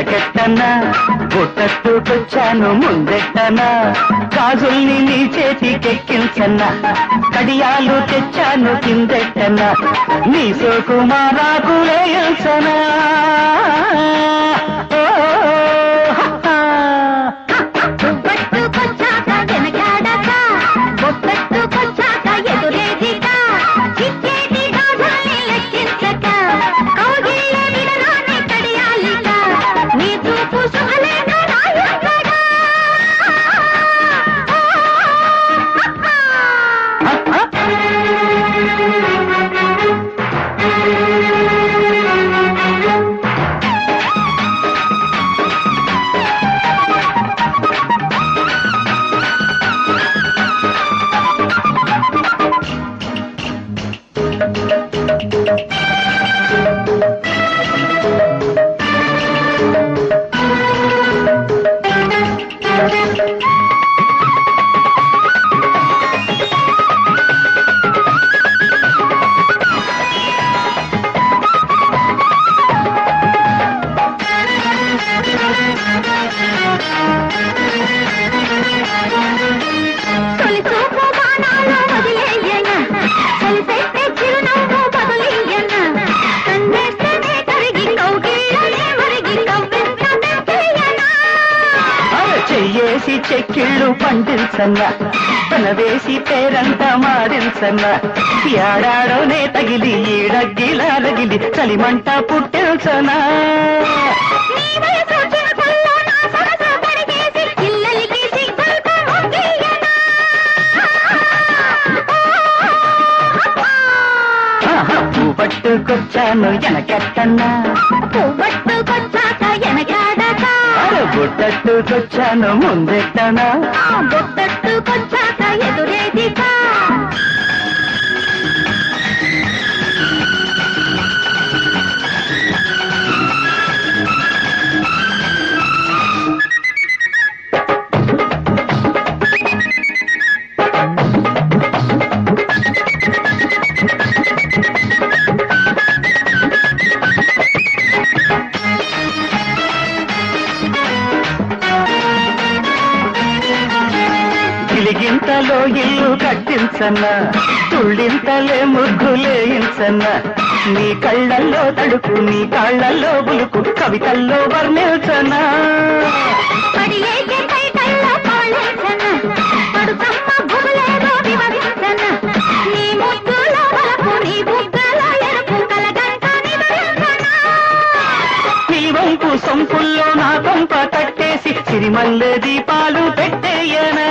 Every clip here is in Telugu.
ఎనకెట్టన్నా గుట్టట్టుకొచ్చాను ముందెట్టనా గాజుల్ని నీ చేతికెక్కించన్నా కడియాలు తెచ్చాను కిందెట్టన్నా నీ సోకుమారాకులేయల్సనా చెయ్యేసి చెక్కిళ్ళు పండించన్నా తనవేసి పేరంతా మారించన్నా ఏడాడోనే తగిలి ఈడగ్గిలా రగిలి చలిమంట పుట్టించనా పట్టుకొచ్చాను ఎనకెట్టన్నా పట్టుకొచ్చాక ఎనకాడకా గుట్టట్టుకొచ్చాను ముందెట్టనా గుట్టట్టుకొచ్చాక ఎదురేదికా గిలిగింతలో ఇల్లు కట్టించన్నా తుళ్ళింతలే ముగ్గులేయించన్నా నీ కళ్ళల్లో తడుపు నీ కాళ్ళల్లో బులుకు కవితల్లో వర్ణించనా నీ వంపు సొంపుల్లో నా కొంప కట్టేసి సిరిమల్లె దీపాలు పెట్టేయనా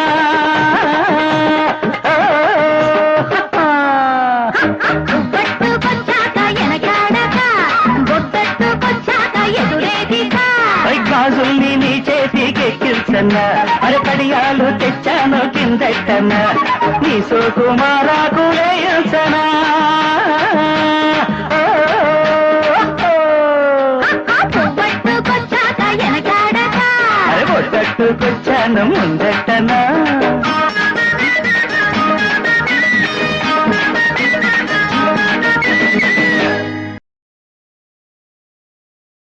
గాజుల్ని నీ చేతికెక్కించన్నా అరకడియాలు తెచ్చాను కిందెట్టన్నా నీ సోకుమారాకులేయల్సనా అరే ఒట్టట్టుకొచ్చాను ముందెట్టనా